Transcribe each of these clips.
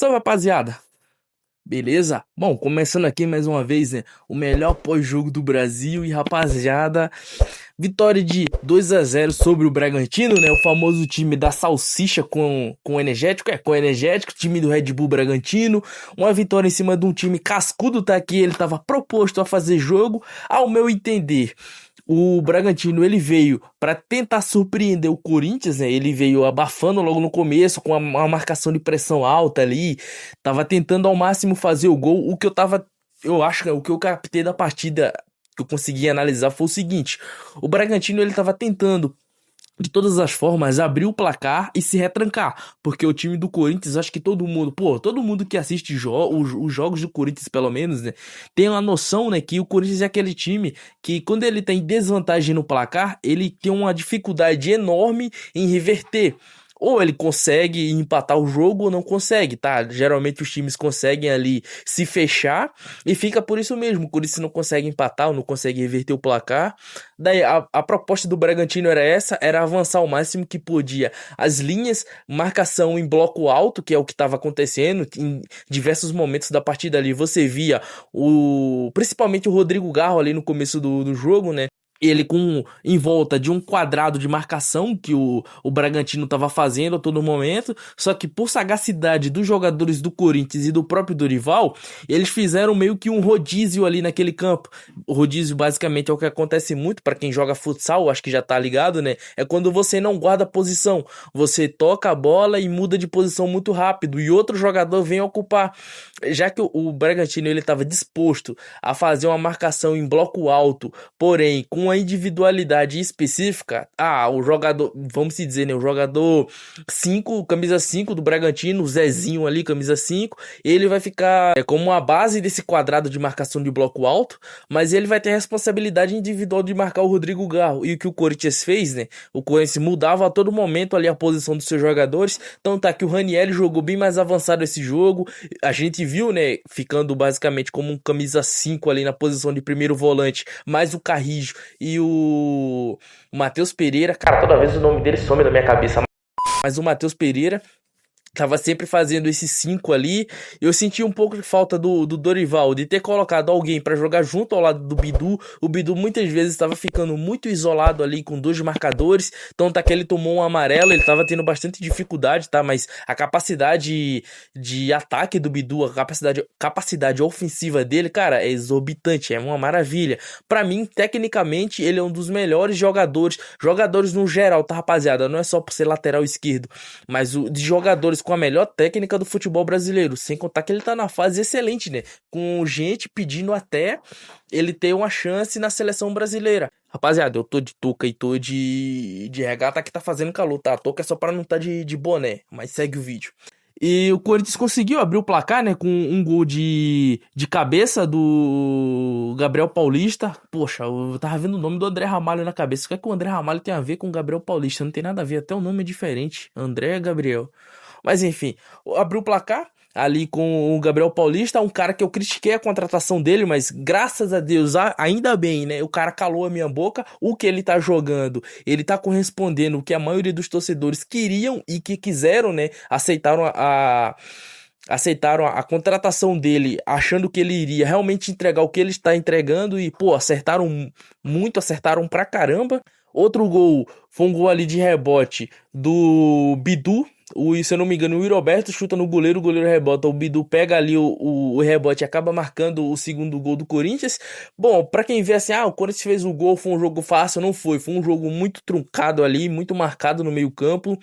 Salve, rapaziada! Beleza? Bom, começando aqui mais uma vez, né? O melhor pós-jogo do Brasil e, rapaziada, vitória de 2-0 sobre o Bragantino, né? O famoso time da salsicha com energético, com energético, time do Red Bull Bragantino. Uma vitória em cima de um time cascudo, tá aqui. Ele tava proposto a fazer jogo, ao meu entender. O Bragantino ele veio para tentar surpreender o Corinthians, né? Ele veio abafando logo no começo com uma marcação de pressão alta ali, tava tentando ao máximo fazer o gol. Eu acho que o que eu captei da partida que eu consegui analisar foi o seguinte: o Bragantino ele tava tentando de todas as formas abrir o placar e se retrancar, porque o time do Corinthians, acho que todo mundo que assiste os jogos do Corinthians, pelo menos, né, tem uma noção, né, que o Corinthians é aquele time que quando ele tem desvantagem no placar, ele tem uma dificuldade enorme em reverter. Ou ele consegue empatar o jogo ou não consegue, tá? Geralmente os times conseguem ali se fechar e fica por isso mesmo. O Corinthians não consegue empatar ou não consegue reverter o placar. Daí a proposta do Bragantino era essa, era avançar o máximo que podia. As linhas, marcação em bloco alto, que é o que estava acontecendo em diversos momentos da partida ali. Você via principalmente o Rodrigo Garro ali no começo do jogo, né? Ele em volta de um quadrado de marcação que o Bragantino estava fazendo a todo momento, só que por sagacidade dos jogadores do Corinthians e do próprio Dorival, eles fizeram meio que um rodízio ali naquele campo. O rodízio basicamente é o que acontece muito para quem joga futsal, acho que já tá ligado, né? É quando você não guarda posição, você toca a bola e muda de posição muito rápido e outro jogador vem ocupar. Já que o Bragantino ele estava disposto a fazer uma marcação em bloco alto, porém com uma individualidade específica, o jogador, vamos se dizer, né, o jogador 5, camisa 5 do Bragantino, o Zezinho ali, camisa 5, ele vai ficar como a base desse quadrado de marcação de bloco alto, mas ele vai ter a responsabilidade individual de marcar o Rodrigo Garro. E o que o Corinthians fez, né, o Corinthians mudava a todo momento ali a posição dos seus jogadores, então tá que o Ranieri jogou bem mais avançado esse jogo, a gente viu, né, ficando basicamente como um camisa 5 ali na posição de primeiro volante, mais o Carrijo e o Matheus Pereira, cara, toda vez o nome dele some da minha cabeça, mas o Matheus Pereira tava sempre fazendo esses 5 ali. Eu senti um pouco de falta do Dorival, de ter colocado alguém para jogar junto ao lado do Bidu. O Bidu muitas vezes estava ficando muito isolado ali com 2 marcadores. Então tá que ele tomou um amarelo, ele tava tendo bastante dificuldade, tá? Mas a capacidade de ataque do Bidu, a capacidade ofensiva dele, cara, é exorbitante, é uma maravilha. Para mim, tecnicamente, ele é um dos melhores jogadores no geral, tá, rapaziada? Não é só por ser lateral esquerdo, mas de jogadores com a melhor técnica do futebol brasileiro, sem contar que ele tá na fase excelente, né? Com gente pedindo até ele ter uma chance na seleção brasileira. Rapaziada, eu tô de touca e tô de regata que tá fazendo calor, tá? A touca é só pra não tá de boné, mas segue o vídeo. E o Corinthians conseguiu abrir o placar, né, com um gol de cabeça do Gabriel Paulista. Poxa, eu tava vendo o nome do André Ramalho na cabeça. O que é que o André Ramalho tem a ver com o Gabriel Paulista? Não tem nada a ver, até o nome é diferente. André Gabriel. Mas enfim, abriu o placar ali com o Gabriel Paulista, um cara que eu critiquei a contratação dele, mas graças a Deus, ainda bem, né? O cara calou a minha boca, o que ele tá jogando, ele tá correspondendo o que a maioria dos torcedores queriam e que quiseram, né? Aceitaram a contratação dele, achando que ele iria realmente entregar o que ele está entregando e, pô, acertaram muito, acertaram pra caramba. Outro gol foi um gol ali de rebote do Bidu. Se eu não me engano, o Roberto chuta no goleiro, o goleiro rebota, o Bidu pega ali o rebote e acaba marcando o segundo gol do Corinthians. Bom, pra quem vê assim, o Corinthians fez o gol, foi um jogo fácil, não foi um jogo muito truncado ali, muito marcado no meio campo.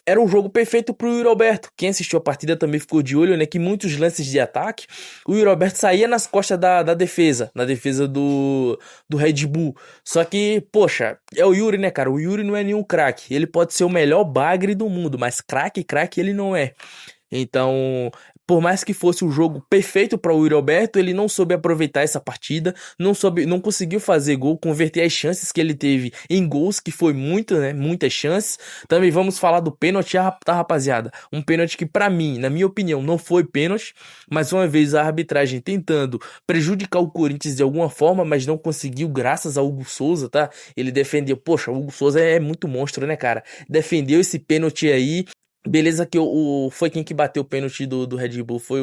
Era um jogo perfeito pro Roberto. Quem assistiu a partida também ficou de olho, né, que muitos lances de ataque, o Roberto saía nas costas da defesa, na defesa do Red Bull. Só que, poxa, é o Yuri, né, cara? O Yuri não é nenhum craque. Ele pode ser o melhor bagre do mundo, mas craque ele não é. Então, por mais que fosse um jogo perfeito para o Yuri Alberto, ele não soube aproveitar essa partida, não conseguiu fazer gol, converter as chances que ele teve em gols, que foi muito, né? Muitas chances. Também vamos falar do pênalti, tá, rapaziada? Um pênalti que para mim, na minha opinião, não foi pênalti, mas uma vez a arbitragem tentando prejudicar o Corinthians de alguma forma, mas não conseguiu, graças ao Hugo Souza, tá? Ele defendeu, poxa, o Hugo Souza é muito monstro, né, cara? Defendeu esse pênalti aí. Beleza que foi quem que bateu o pênalti do Red Bull, foi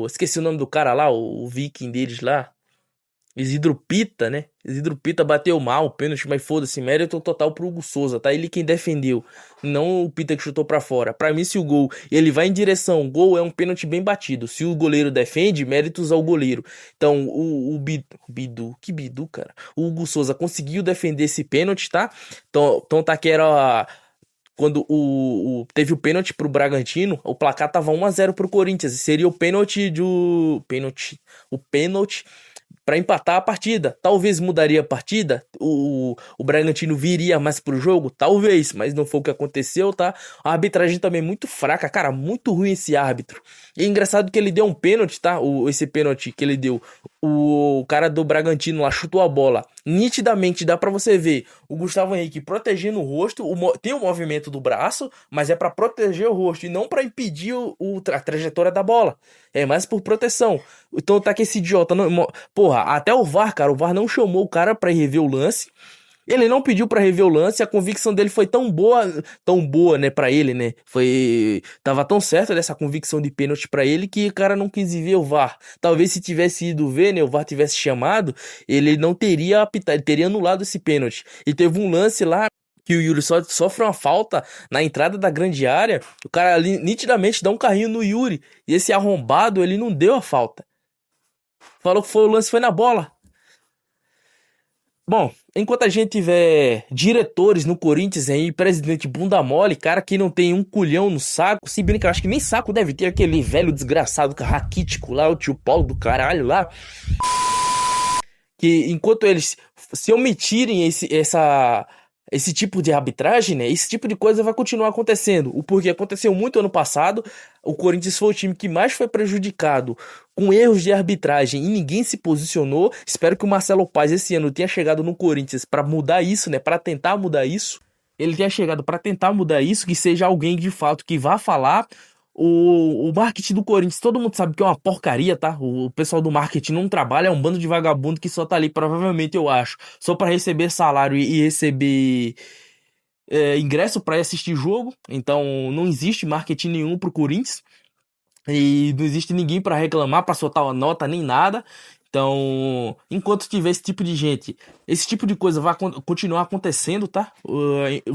esqueci o nome do cara lá, o viking deles lá. Isidro Pita, né? Isidro Pita bateu mal o pênalti, mas foda-se, mérito total pro Hugo Souza, tá? Ele quem defendeu, não o Pita que chutou pra fora. Pra mim, se o gol ele vai em direção, o gol é um pênalti bem batido. Se o goleiro defende, méritos ao goleiro. Então, Bidu, que Bidu, cara? O Hugo Souza conseguiu defender esse pênalti, tá? Então tá que era quando teve o pênalti pro Bragantino, o placar tava 1-0 pro Corinthians. E seria o pênalti do. O pênalti para empatar a partida. Talvez mudaria a partida, o Bragantino viria mais pro jogo, talvez, mas não foi o que aconteceu, tá? A arbitragem também muito fraca, cara, muito ruim esse árbitro. E é engraçado que ele deu um pênalti, tá? Esse pênalti que ele deu, o cara do Bragantino lá chutou a bola. Nitidamente dá pra você ver o Gustavo Henrique protegendo o rosto, tem o movimento do braço, mas é pra proteger o rosto e não pra impedir a trajetória da bola. É mais por proteção. Então tá que esse idiota não, porra, até o VAR, cara, o VAR não chamou o cara pra rever o lance. Ele não pediu pra rever o lance, a convicção dele foi tão boa, né, pra ele, né? Tava tão certo dessa convicção de pênalti pra ele que o cara não quis ir ver o VAR. Talvez se tivesse ido ver, né, o VAR tivesse chamado, ele não teria apitado, ele teria anulado esse pênalti. E teve um lance lá que o Yuri sofre uma falta na entrada da grande área, o cara ali nitidamente dá um carrinho no Yuri, e esse arrombado, ele não deu a falta. Falou que o lance foi na bola. Bom, enquanto a gente tiver diretores no Corinthians aí, presidente bunda mole, cara que não tem um culhão no saco, se bem que eu acho que nem saco deve ter aquele velho desgraçado raquítico lá, o tio Paulo do caralho lá, que enquanto eles se omitirem esse tipo de arbitragem, né? Esse tipo de coisa vai continuar acontecendo. O porquê aconteceu muito ano passado. O Corinthians foi o time que mais foi prejudicado com erros de arbitragem e ninguém se posicionou. Espero que o Marcelo Paes esse ano tenha chegado no Corinthians para mudar isso, né? Para tentar mudar isso. Ele tenha chegado para tentar mudar isso, que seja alguém de fato que vá falar. O marketing do Corinthians, todo mundo sabe que é uma porcaria, tá? O pessoal do marketing não trabalha, é um bando de vagabundo que só tá ali, provavelmente, eu acho, só para receber salário e receber ingresso para assistir jogo. Então, não existe marketing nenhum pro Corinthians. E não existe ninguém para reclamar, para soltar uma nota, nem nada. Então, enquanto tiver esse tipo de gente, esse tipo de coisa vai continuar acontecendo, tá?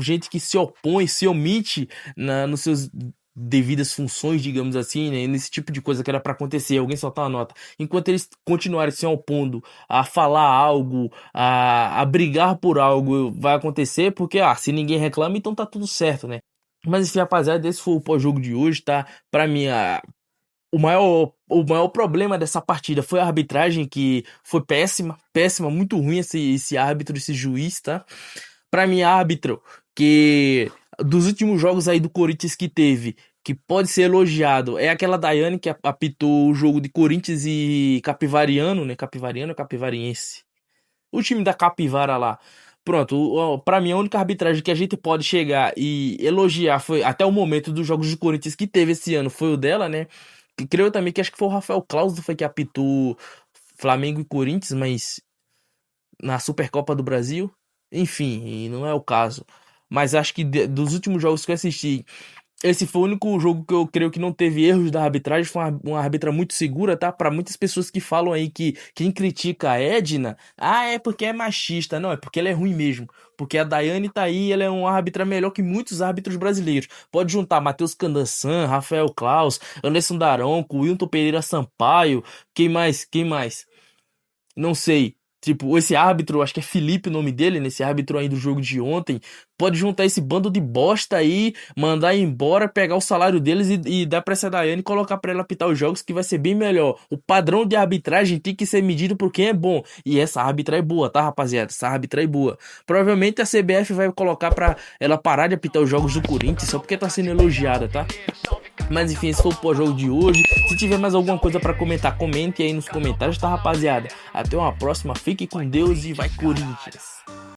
Gente que se opõe, se omite nos seus devidas funções, digamos assim, né? Nesse tipo de coisa que era para acontecer, alguém soltar uma nota. Enquanto eles continuarem se opondo a falar algo, a brigar por algo, vai acontecer, porque, se ninguém reclama, então tá tudo certo, né? Mas enfim, rapaziada, esse foi o pós-jogo de hoje, tá? Pra mim, o maior problema dessa partida foi a arbitragem, que foi péssima, péssima, muito ruim esse árbitro, esse juiz, tá? Pra mim, árbitro que dos últimos jogos aí do Corinthians que teve, que pode ser elogiado, é aquela Daiane que apitou o jogo de Corinthians e Capivariano, né? Capivariano ou Capivariense? O time da Capivara lá. Pronto, pra mim a única arbitragem que a gente pode chegar e elogiar foi até o momento dos jogos de Corinthians que teve esse ano, foi o dela, né? Que creio também que acho que foi o Rafael Claus foi que apitou Flamengo e Corinthians, mas na Supercopa do Brasil, enfim, não é o caso. Mas acho que dos últimos jogos que eu assisti, esse foi o único jogo que eu creio que não teve erros da arbitragem. Foi uma árbitra muito segura, tá? Para muitas pessoas que falam aí que quem critica a Edna, é porque é machista. Não, é porque ela é ruim mesmo. Porque a Daiane tá aí, ela é uma árbitra melhor que muitos árbitros brasileiros. Pode juntar Matheus Candançan, Rafael Claus, Anderson Daronco, Wilton Pereira Sampaio. Quem mais? Quem mais? Não sei. Tipo, esse árbitro, acho que é Felipe o nome dele, nesse árbitro aí do jogo de ontem, pode juntar esse bando de bosta aí, mandar embora, pegar o salário deles e dar pra essa Daiane e colocar pra ela apitar os jogos, que vai ser bem melhor. O padrão de arbitragem tem que ser medido por quem é bom. E essa árbitra é boa, tá, rapaziada? Essa árbitra é boa. Provavelmente a CBF vai colocar pra ela parar de apitar os jogos do Corinthians só porque tá sendo elogiada, tá? Mas enfim, esse foi o pós-jogo de hoje. Se tiver mais alguma coisa pra comentar, comente aí nos comentários, tá, rapaziada? Até uma próxima, fique com Deus e vai Corinthians!